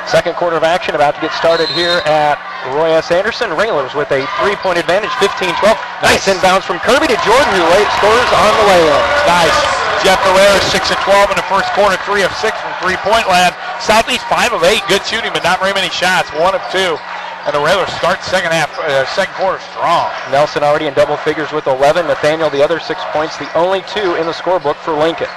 Second quarter of action about to get started here at Roy S. Anderson. Railers with a 3-point advantage, 15-12. Nice inbounds from Kirby to Jordan, who scores on the way in. Nice. Jeff Herrera, 6 of 12 in the first quarter, 3 of 6 from three-point land. Southeast 5 of 8, good shooting, but not very many shots, 1 of 2. And the Railers start second quarter strong. Nelson already in double figures with 11. Nathaniel, the other 6 points, the only 2 in the scorebook for Lincoln.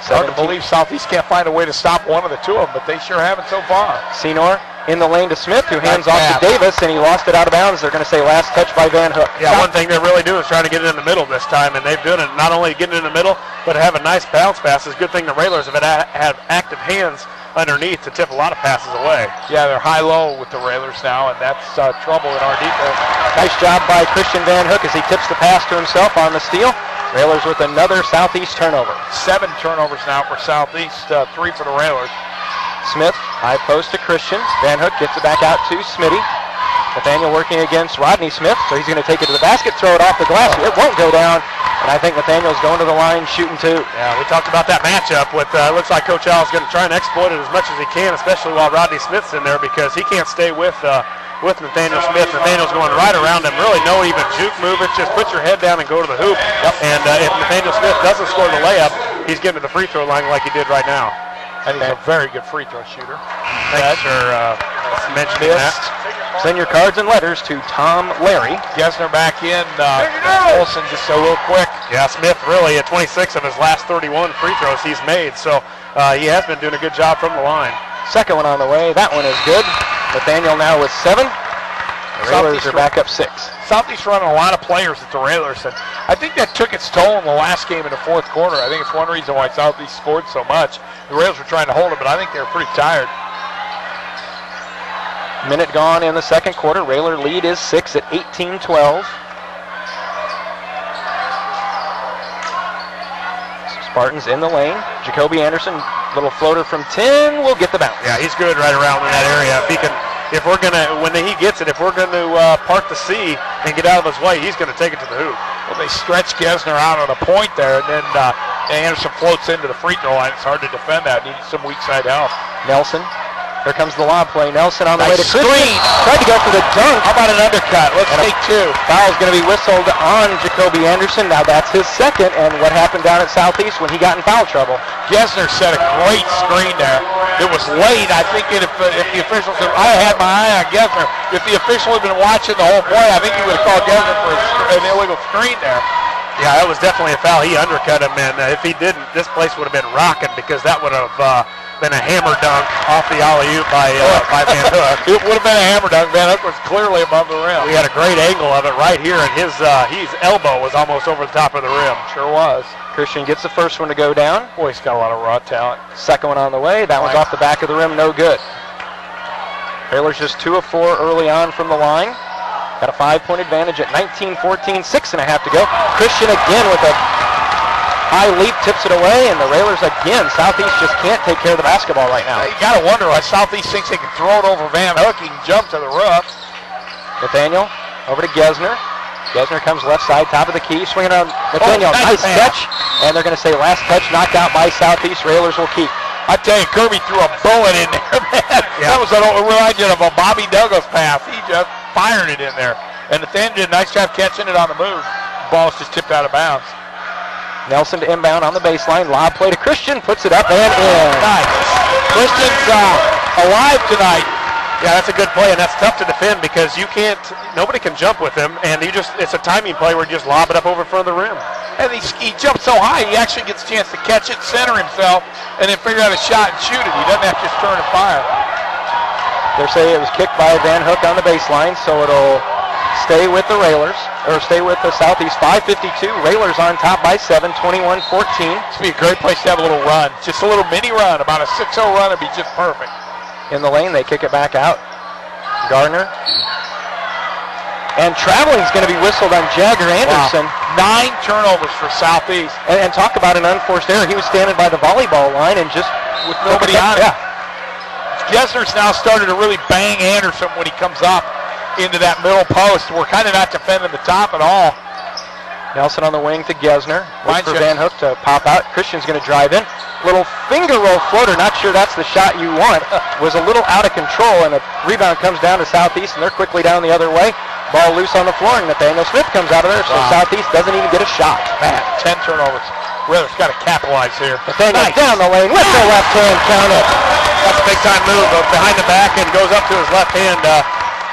Hard to believe Southeast can't find a way to stop one of the 2 of them, but they sure haven't so far. Senor in the lane to Smith, who hands off to Davis, and he lost it out of bounds. They're going to say last touch by Van Hook. Yeah, one thing they're really doing is trying to get it in the middle this time, and they've done it not only getting it in the middle, but have a nice bounce pass. It's a good thing the Railers have active hands underneath to tip a lot of passes away. Yeah, they're high-low with the Railers now, and that's trouble in our defense. Nice job by Christian Van Hook as he tips the pass to himself on the steal. Railers with another Southeast turnover. 7 turnovers now for Southeast, 3 for the Railers. Smith, high post to Christian. Van Hook gets it back out to Smitty. Nathaniel working against Rodney Smith, so he's going to take it to the basket, throw it off the glass. It won't go down, and I think Nathaniel's going to the line shooting 2. Yeah, we talked about that matchup with, looks like Coach Al is going to try and exploit it as much as he can, especially while Rodney Smith's in there, because he can't stay with Nathaniel Smith. Nathaniel's going right around him. Really no even juke move. It's just put your head down and go to the hoop. Yep. And if Nathaniel Smith doesn't score the layup, he's getting to the free throw line like he did right now. And he's a very good free throw shooter. Thanks for mentioning that. Send your cards and letters to Tom Larey. Gessner back in. Olsen just a little quick. Yeah, Smith really at 26 of his last 31 free throws he's made. So he has been doing a good job from the line. Second one on the way. That one is good. Nathaniel now with 7. The Railers are back up 6. Southeast running a lot of players at the Railers, and I think that took its toll in the last game in the fourth quarter. I think it's one reason why Southeast scored so much. The Railers were trying to hold it, but I think they were pretty tired. Minute gone in the second quarter. Railer lead is 6 at 18-12. Spartans in the lane. Jacoby Anderson, little floater from 10, will get the bounce. Yeah, he's good right around in that area. When he gets it, if we're going to part the sea and get out of his way, he's going to take it to the hoop. Well, they stretch Gessner out on a point there, and then Anderson floats into the free throw line. It's hard to defend that. Needs some weak side help. Nelson. Here comes the lob play. Nelson on the way to screen. Christian. Tried to go for the dunk. How about an undercut? Let's take 2. Foul's going to be whistled on Jacoby Anderson. Now that's his second, and what happened down at Southeast when he got in foul trouble? Gessner set a great screen there. It was late. I think if the officials, I had my eye on Gessner. If the official had been watching the whole play, I think he would have called Gessner for an illegal screen there. Yeah, that was definitely a foul. He undercut him, and if he didn't, this place would have been rocking because that would have been a hammer dunk off the alley-oop by Van Hook. It would have been a hammer dunk. Van Hook was clearly above the rim. We had a great angle of it right here, and his elbow was almost over the top of the rim. Sure was. Christian gets the first one to go down. Boy, he's got a lot of raw talent. Second one on the way. That one's off the back of the rim, no good. Railers just 2 of 4 early on from the line. Got a 5-point advantage at 19-14, 6.5 to go. Christian again with a high leap, tips it away, and the Railers again, Southeast just can't take care of the basketball right now. You got to wonder why Southeast thinks they can throw it over Van Hook. He can jump to the roof. Nathaniel over to Gessner. Gessner comes left side, top of the key, swinging on Nathaniel. Nice catch, and they're going to say last touch knocked out by Southeast. Railers will keep. I tell you, Kirby threw a bullet in there, man. Yeah. That was reminded of a Bobby Douglas pass. He just fired it in there. And Nathaniel did a nice job catching it on the move. The ball's just tipped out of bounds. Nelson to inbound on the baseline. Lob play to Christian. Puts it up and in. Nice. Christian's alive tonight. Yeah, that's a good play, and that's tough to defend because nobody can jump with him, and it's a timing play where you just lob it up over in front of the rim. And he jumps so high, he actually gets a chance to catch it, center himself, and then figure out a shot and shoot it. He doesn't have to just turn and fire. They're saying it was kicked by Van Hook on the baseline, so it'll stay with the Railers, or stay with the Southeast. 5:52, Railers on top by 7, 21-14. This would be a great place to have a little run, just a little mini run. About a 6-0 run would be just perfect. In the lane, they kick it back out. Gardner. And traveling's going to be whistled on Jagger Anderson. Wow. 9 turnovers for Southeast. And talk about an unforced error. He was standing by the volleyball line and just with nobody on it. Yeah. Gessner's now started to really bang Anderson when he comes up into that middle post. We're kind of not defending the top at all. Nelson on the wing to Gessner. Waits for Van Hook to pop out. Christian's going to drive in. Little finger roll floater, not sure that's the shot you want, was a little out of control, and a rebound comes down to Southeast, and they're quickly down the other way. Ball loose on the floor, and Nathaniel Smith comes out of there, so Southeast doesn't even get a shot. Man, 10 turnovers. Railers got to capitalize here. Nathaniel down the lane with the left hand, count it. That's a big-time move, behind the back and goes up to his left hand.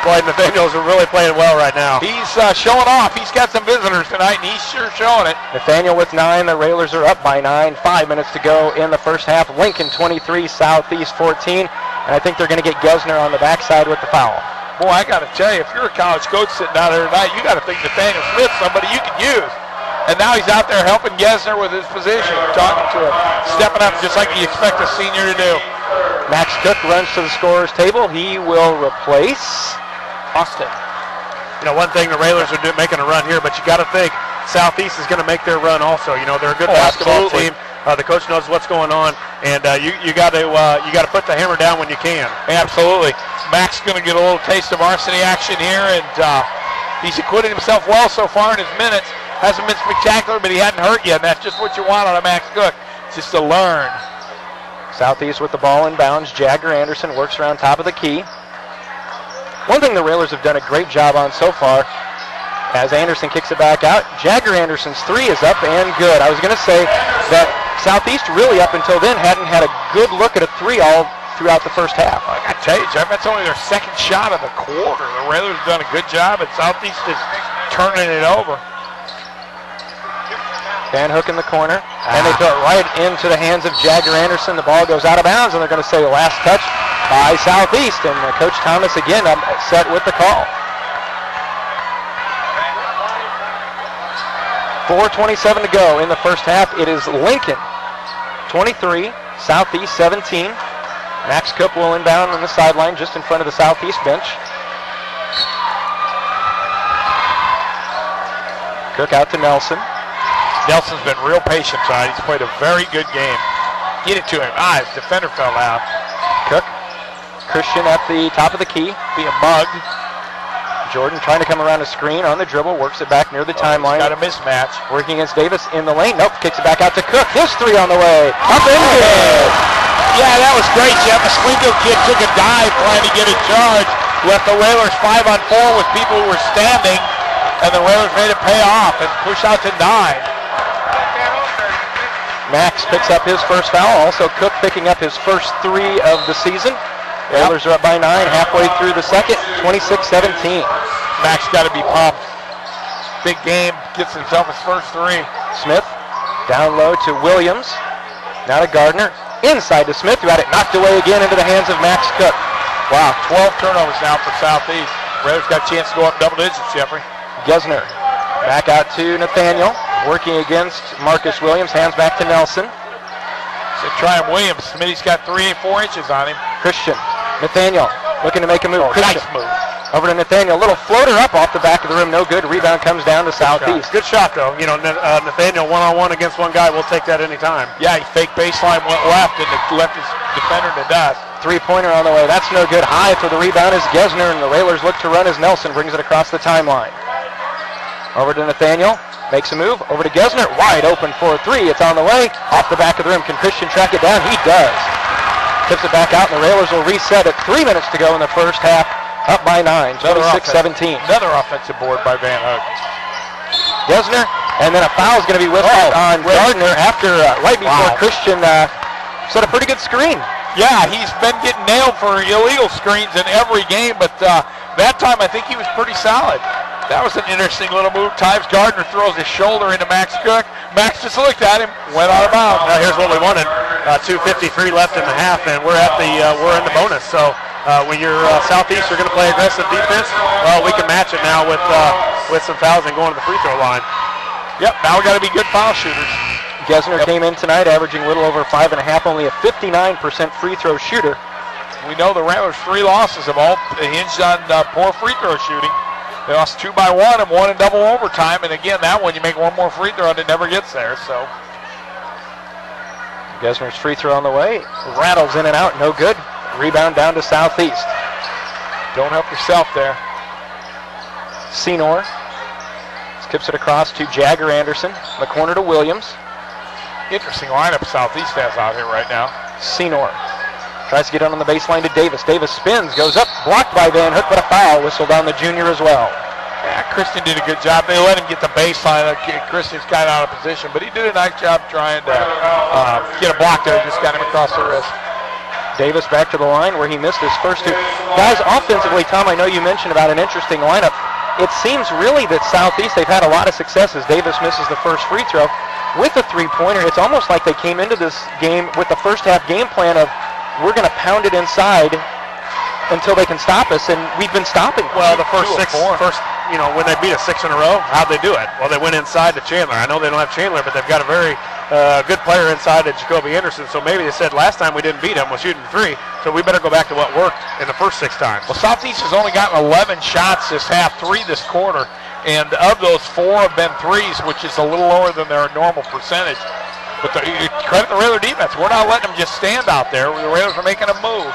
Boy, Nathaniel's really playing well right now. He's showing off. He's got some visitors tonight, and he's sure showing it. Nathaniel with 9. The Railers are up by 9. 5 minutes to go in the first half. Lincoln 23, Southeast 14. And I think they're going to get Gesner on the backside with the foul. Boy, I got to tell you, if you're a college coach sitting out there tonight, you got to think Nathaniel Smith, somebody you can use. And now he's out there helping Gesner with his position, talking to him, stepping up just like you expect a senior to do. Max Cook runs to the scorer's table. He will replace Austin. You know, one thing the Railers are making a run here, but you got to think Southeast is going to make their run also. You know, they're a good basketball team. The coach knows what's going on, and you got to put the hammer down when you can. Absolutely. Max going to get a little taste of varsity action here, and he's acquitted himself well so far in his minutes. Hasn't been spectacular, but he hadn't hurt yet, and that's just what you want out of Max Cook, just to learn. Southeast with the ball in bounds. Jagger Anderson works around top of the key. One thing the Railers have done a great job on so far, as Anderson kicks it back out, Jagger Anderson's 3 is up and good. I was going to say that Southeast really up until then hadn't had a good look at a 3 all throughout the first half. I tell you, Jeff, that's only their second shot of the quarter. The Railers have done a good job, and Southeast is turning it over. Van Hook in the corner, and they throw it right into the hands of Jagger Anderson. The ball goes out of bounds, and they're going to say last touch by Southeast, and Coach Thomas again upset with the call. 4:27 to go in the first half. It is Lincoln 23, Southeast 17. Max Cook will inbound on the sideline just in front of the Southeast bench. Cook out to Nelson. Nelson's been real patient tonight. He's played a very good game. Get it to him. His defender fell out. Cook. Christian at the top of the key, being mugged. Jordan trying to come around a screen on the dribble, works it back near the timeline. Got a mismatch. Working against Davis in the lane. Nope, kicks it back out to Cook. His 3 on the way. Up and good. Yeah, that was great, Jeff. The Springfield kid took a dive trying to get a charge. Left the Railers 5-on-4 with people who were standing, and the Railers made it pay off and push out to 9. Max picks up his first foul. Also Cook picking up his first 3 of the season. Railers are up by 9 halfway through the second, 26-17. Max got to be pumped. Big game, gets himself his first 3. Smith down low to Williams. Now to Gardner. Inside to Smith, who had it knocked away again into the hands of Max Cook. Wow, 12 turnovers now for Southeast. Railers got a chance to go up double digits, Jeffrey. Gesner back out to Nathaniel. Working against Marcus Williams. Hands back to Nelson. So try him, Williams. Smitty's got 3-4 inches on him. Christian. Nathaniel looking to make a move. Nice move. Over to Nathaniel. Little floater up off the back of the rim. No good. Rebound comes down to Southeast. Good shot, though. You know, Nathaniel one-on-one against one guy. We'll take that anytime. Yeah, he faked baseline, went left, and left his defender to dust. 3-pointer on the way. That's no good. High for the rebound is Gesner, and the Railers look to run as Nelson brings it across the timeline. Over to Nathaniel. Makes a move. Over to Gesner. Wide open for a 3. It's on the way. Off the back of the rim. Can Christian track it down? He does. Tips it back out, and the Railers will reset at 3 minutes to go in the first half. Up by 9, 26-17. Another offensive board by Van Hook. Gesner, and then a foul is going to be whistled on Gardner after, right before Christian set a pretty good screen. Yeah, he's been getting nailed for illegal screens in every game, but that time I think he was pretty solid. That was an interesting little move. Times Gardner throws his shoulder into Max Cook. Max just looked at him, went out of bounds. Now here's what we wanted. 2:53 left in the half, and we're in the bonus. So when you're Southeast, you're going to play aggressive defense. Well, we can match it now with some fouls and going to the free throw line. Yep, now we got to be good foul shooters. Gesner came in tonight averaging a little over 5.5, only a 59% free throw shooter. We know the Rattlers' 3 losses have all hinged on poor free throw shooting. They lost 2 by 1 and 1 in double overtime, and again, that one you make one more free throw and it never gets there. So Gesner's free throw on the way, rattles in and out, no good. Rebound down to Southeast. Don't help yourself there. Senor skips it across to Jagger Anderson, the corner to Williams. Interesting lineup Southeast has out here right now. Senor tries to get on the baseline to Davis. Davis spins, goes up, blocked by Van Hook, but a foul whistled on the junior as well. Yeah, Christian did a good job. They let him get the baseline. Christian's kind of out of position, but he did a nice job trying to get a block there. Just got him across the wrist. Davis back to the line where he missed his first two. Guys, offensively, Tom, I know you mentioned about an interesting lineup. It seems really that Southeast, they've had a lot of successes. Davis misses the first free throw with a three-pointer. It's almost like they came into this game with the first half game plan of we're going to pound it inside until they can stop us, and we've been stopping. Well, the first when they beat us 6 in a row, how'd they do it? Well, they went inside to Chandler. I know they don't have Chandler, but they've got a very good player inside of Jacoby Anderson, so maybe they said last time we didn't beat them was shooting 3, so we better go back to what worked in the first 6 times. Well, Southeast has only gotten 11 shots this half, 3 this quarter, and of those 4 have been threes, which is a little lower than their normal percentage. But credit the Raider defense. We're not letting them just stand out there. The Raiders are making a move.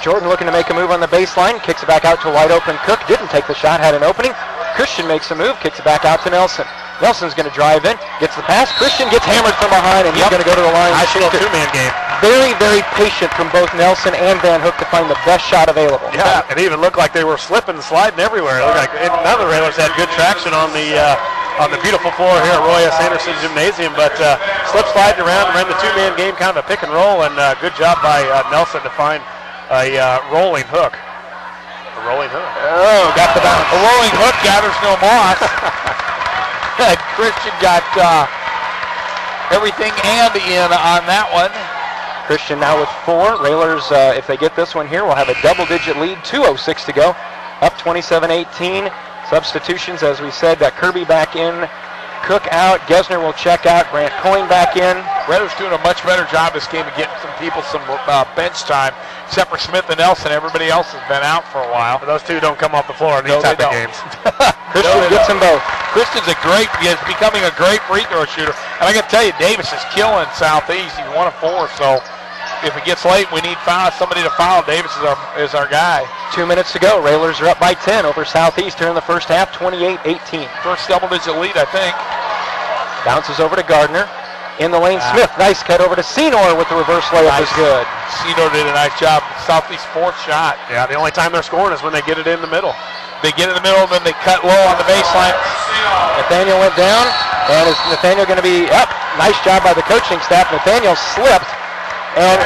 Jordan looking to make a move on the baseline, kicks it back out to a wide open Cook, didn't take the shot, had an opening. Christian makes a move, kicks it back out to Nelson. Nelson's going to drive in, gets the pass. Christian gets hammered from behind, and he's going to go to the line. I see a 2-man game. Very, very patient from both Nelson and Van Hook to find the best shot available. Yeah, it even looked like they were slipping and sliding everywhere. It looked like none of the Railers had good traction on the beautiful floor here at Roy S. Anderson Gymnasium, but slip sliding around, ran the 2-man game, kind of a pick and roll, and good job by Nelson to find a rolling hook. A rolling hook. Oh, got the bounce. A rolling hook gathers no moss. Christian got everything and in on that one. Christian now with 4. Railers, if they get this one here, will have a double-digit lead. 2:06 to go. Up 27-18. Substitutions, as we said, Kirby back in. Cook out. Gesner will check out. Grant Coyne back in. Raiders doing a much better job this game of getting some people some bench time, except for Smith and Nelson. Everybody else has been out for a while. But those two don't come off the floor in these type of games. Christian gets them both. Christian's is becoming a great free throw shooter. And I got to tell you, Davis is killing Southeast. He's 1 of 4, so if it gets late, we need somebody to foul. Davis is our guy. 2 minutes to go. Railers are up by 10 over Southeast here in the first half, 28-18. First double-digit lead, I think. Bounces over to Gardner. In the lane, Smith. Nice cut over to Senor with the reverse layup is good. Senor did a nice job. Southeast 4th shot. Yeah, the only time they're scoring is when they get it in the middle. They get in the middle, then they cut low on the baseline. Nathaniel went down, and is Nathaniel going to be up? Nice job by the coaching staff. Nathaniel slipped, and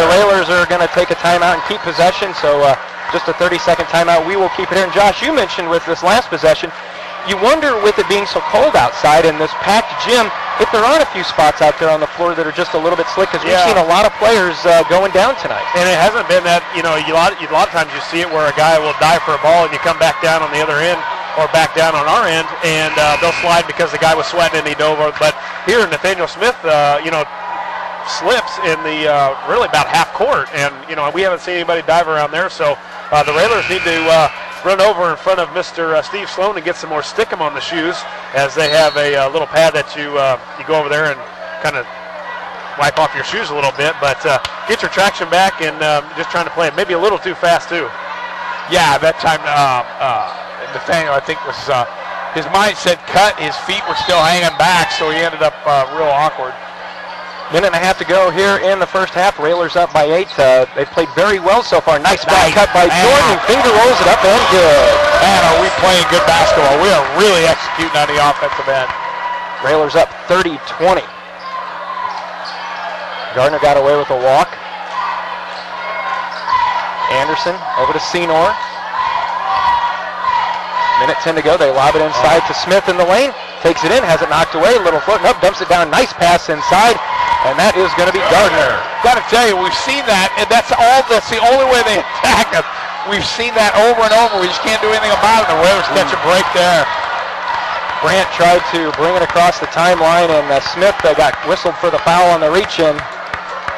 the Railers are going to take a timeout and keep possession, so just a 30-second timeout. We will keep it here. And Josh, you mentioned with this last possession, you wonder with it being so cold outside in this packed gym, if there aren't a few spots out there on the floor that are just a little bit slick, because we've seen a lot of players going down tonight. And it hasn't been that, a lot of times you see it where a guy will dive for a ball and you come back down on the other end or back down on our end, and they'll slide because the guy was sweating and he dove over. But here, Nathaniel Smith, slips in the really about half court, and we haven't seen anybody dive around there, so the Railers need to run over in front of Mr. Steve Sloan and get some more stickum on the shoes, as they have a little pad that you go over there and kind of wipe off your shoes a little bit, but get your traction back, and just trying to play it maybe a little too fast too. Yeah, that time Nathaniel, I think, was his mind said cut, his feet were still hanging back, so he ended up real awkward. Minute and a half to go here in the first half. Railers up by 8. They've played very well so far. Nice back cut by Jordan. Finger rolls it up and good. Man, are we playing good basketball. We are really executing on the offensive end. Railers up 30-20. Gardner got away with a walk. Anderson over to Senor. Minute 10 to go. They lob it inside to Smith in the lane. Takes it in, has it knocked away. Little foot up, dumps it down. Nice pass inside. And that is going to be Gardner. Got to tell you, we've seen that, and that's the only way they attack us. We've seen that over and over. We just can't do anything about it. The Raiders catch a break there. Brandt tried to bring it across the timeline, and Smith got whistled for the foul on the reach-in.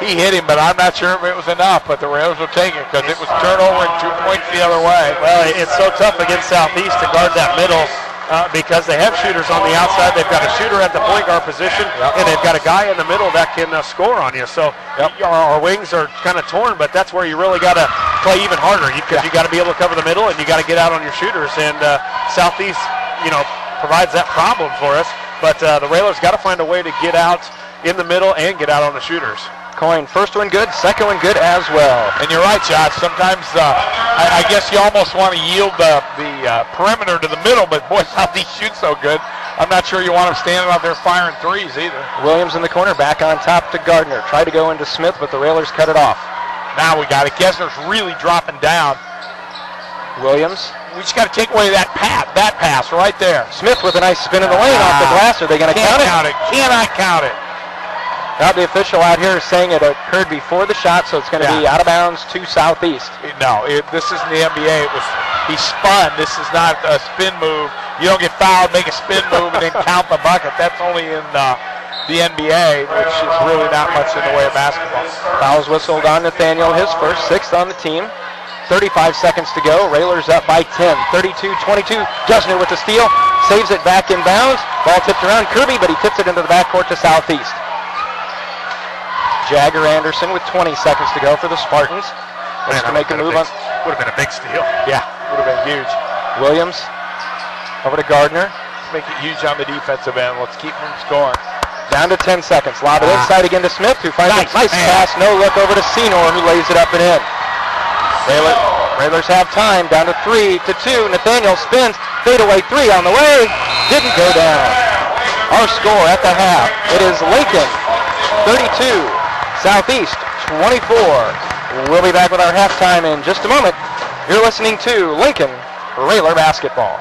He hit him, but I'm not sure if it was enough, but the Raiders will take it because it was turnover and 2 points the other way. Well, it's so tough against Southeast to guard that middle. Because they have shooters on the outside. They've got a shooter at the point guard position, and they've got a guy in the middle that can score on you. So our wings are kind of torn, but that's where you really got to play even harder, because you got to be able to cover the middle, and you got to get out on your shooters. And Southeast, provides that problem for us. But the Railers got to find a way to get out in the middle and get out on the shooters. Coin, first one good, second one good as well. And you're right, Josh. Sometimes I guess you almost want to yield the perimeter to the middle, but boy, Southeast shoots so good. I'm not sure you want them standing out there firing threes either. Williams in the corner, back on top to Gardner. Tried to go into Smith, but the Railers cut it off. Now we got it. Gesner's really dropping down. Williams. We just got to take away that pass right there. Smith with a nice spin in the lane off the glass. Are they going to count it? Cannot count it. Now the official out here is saying it occurred before the shot, so it's going to be out of bounds to Southeast. No, this isn't the NBA. He spun. This is not a spin move. You don't get fouled, make a spin move, and then count the bucket. That's only in the NBA, which is really not much in the way of basketball. Fouls whistled on Nathaniel, his first, sixth on the team. 35 seconds to go. Railers up by 10. 32-22. Gesner with the steal. Saves it back in bounds. Ball tipped around Kirby, but he tips it into the backcourt to Southeast. Jagger Anderson with 20 seconds to go for the Spartans. Wants to make a move on. Would have been a big steal. Yeah, would have been huge. Williams over to Gardner. Make it huge on the defensive end. Let's keep them scoring. Down to 10 seconds. Lob it inside again to Smith, who finds a nice pass. No look over to Senor, who lays it up and in. Railers have time. Down to 3-2. Nathaniel spins. Fadeaway three on the way. Didn't go down. Our score at the half. It is Lincoln 32. Southeast 24. We'll be back with our halftime in just a moment. You're listening to Lincoln Railer Basketball.